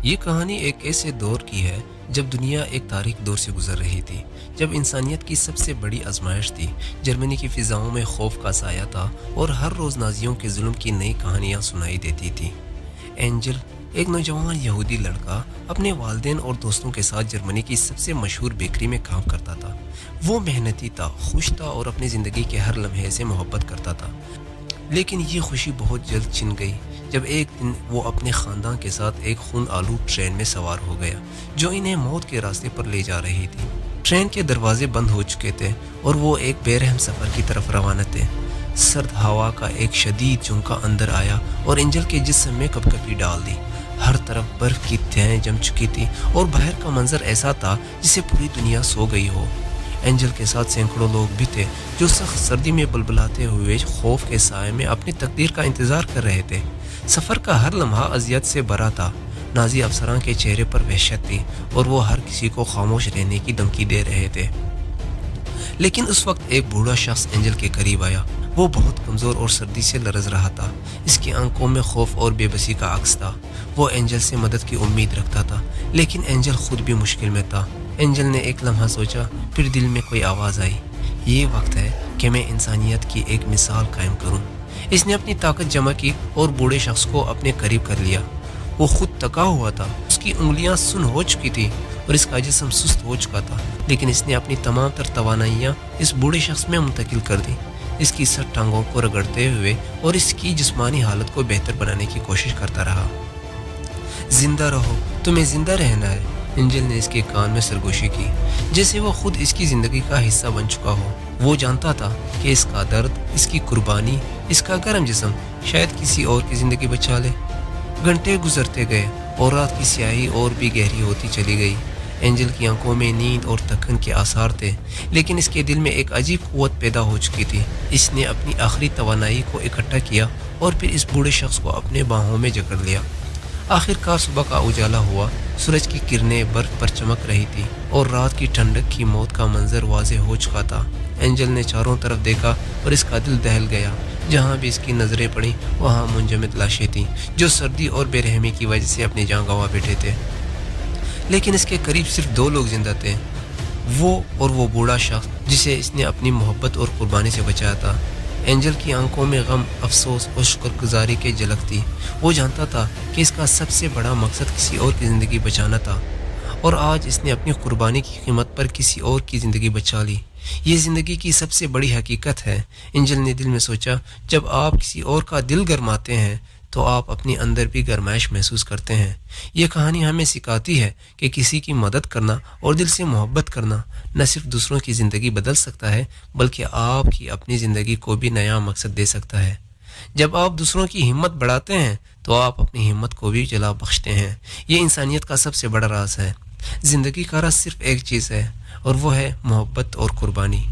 یہ کہانی ایک ایسے دور کی ہے جب دنیا ایک تاریک دور سے گزر رہی تھی، جب انسانیت کی سب سے بڑی آزمائش تھی۔ جرمنی کی فضاؤں میں خوف کا سایہ تھا اور ہر روز نازیوں کے ظلم کی نئی کہانیاں سنائی دیتی تھیں۔ اینجل، ایک نوجوان یہودی لڑکا، اپنے والدین اور دوستوں کے ساتھ جرمنی کی سب سے مشہور بیکری میں کام کرتا تھا۔ وہ محنتی تھا، خوش تھا اور اپنی زندگی کے ہر لمحے سے محبت کرتا تھا۔ لیکن یہ خوشی بہت جلد چھن گئی جب ایک دن وہ اپنے خاندان کے ساتھ ایک خون آلود ٹرین میں سوار ہو گیا جو انہیں موت کے راستے پر لے جا رہی تھی۔ ٹرین کے دروازے بند ہو چکے تھے اور وہ ایک بے رحم سفر کی طرف روانہ تھے۔ سرد ہوا کا ایک شدید جھونکا اندر آیا اور اینجل کے جسم میں کپکپی ڈال دی۔ ہر طرف برف کی تہیں جم چکی تھی اور باہر کا منظر ایسا تھا جسے پوری دنیا سو گئی ہو۔ اینجل کے ساتھ سینکڑوں لوگ بھی تھے جو سخت سردی میں بلبلاتے ہوئے خوف کے سائے میں اپنی تقدیر کا انتظار کر رہے تھے۔ سفر کا ہر لمحہ اذیت سے بھرا تھا۔ نازی افسران کے چہرے پر وحشت تھی اور وہ ہر کسی کو خاموش رہنے کی دھمکی دے رہے تھے۔ لیکن اس وقت ایک بوڑھا شخص اینجل کے قریب آیا۔ وہ بہت کمزور اور سردی سے لرز رہا تھا۔ اس کی آنکھوں میں خوف اور بے بسی کا عکس تھا۔ وہ اینجل سے مدد کی امید رکھتا تھا، لیکن اینجل خود بھی مشکل میں تھا۔ اینجل نے ایک لمحہ سوچا، پھر دل میں کوئی آواز آئی، یہ وقت ہے کہ میں انسانیت کی ایک مثال قائم کروں۔ اس نے اپنی طاقت جمع کی اور بوڑھے شخص کو اپنے قریب کر لیا۔ وہ خود تکا ہوا تھا، اس کی انگلیاں سن ہو چکی تھی اور اس کا جسم سست ہو چکا تھا، لیکن اس نے اپنی تمام تر توانائیاں اس بوڑھے شخص میں منتقل کر دی۔ اس کی سر ٹانگوں کو رگڑتے ہوئے اور اس کی جسمانی حالت کو بہتر بنانے کی کوشش کرتا رہا۔ زندہ رہو، تمہیں زندہ رہنا ہے، اینجل نے اس کے کان میں سرگوشی کی، جیسے وہ خود اس کی زندگی کا حصہ بن چکا ہو۔ وہ جانتا تھا کہ اس کا درد، اس کی قربانی، اس کا گرم جسم شاید کسی اور کی زندگی بچا لے۔ گھنٹے گزرتے گئے اور رات کی سیاہی اور بھی گہری ہوتی چلی گئی۔ اینجل کی آنکھوں میں نیند اور تھکن کے آثار تھے، لیکن اس کے دل میں ایک عجیب قوت پیدا ہو چکی تھی۔ اس نے اپنی آخری توانائی کو اکٹھا کیا اور پھر اس بوڑھے شخص کو اپنے باہوں میں جکڑ لیا۔ آخر کار صبح کا اجالا ہوا، سورج کی کرنیں برف پر چمک رہی تھی اور رات کی ٹھنڈک کی موت کا منظر واضح ہو چکا تھا۔ اینجل نے چاروں طرف دیکھا اور اس کا دل دہل گیا۔ جہاں بھی اس کی نظریں پڑیں وہاں منجمد لاشیں تھیں جو سردی اور بے رحمی کی وجہ سے اپنی جان گنوا بیٹھے تھے۔ لیکن اس کے قریب صرف دو لوگ زندہ تھے، وہ اور وہ بوڑھا شخص جسے اس نے اپنی محبت اور قربانی سے بچایا تھا۔ اینجل کی آنکھوں میں غم، افسوس اور شکر گزاری کی جھلک تھی۔ وہ جانتا تھا کہ اس کا سب سے بڑا مقصد کسی اور کی زندگی بچانا تھا، اور آج اس نے اپنی قربانی کی قیمت پر کسی اور کی زندگی بچا لی۔ یہ زندگی کی سب سے بڑی حقیقت ہے، اینجل نے دل میں سوچا۔ جب آپ کسی اور کا دل گرماتے ہیں تو آپ اپنے اندر بھی گرمائش محسوس کرتے ہیں۔ یہ کہانی ہمیں سکھاتی ہے کہ کسی کی مدد کرنا اور دل سے محبت کرنا نہ صرف دوسروں کی زندگی بدل سکتا ہے، بلکہ آپ کی اپنی زندگی کو بھی نیا مقصد دے سکتا ہے۔ جب آپ دوسروں کی ہمت بڑھاتے ہیں تو آپ اپنی ہمت کو بھی جلا بخشتے ہیں۔ یہ انسانیت کا سب سے بڑا راز ہے۔ زندگی کا راز صرف ایک چیز ہے اور وہ ہے محبت اور قربانی۔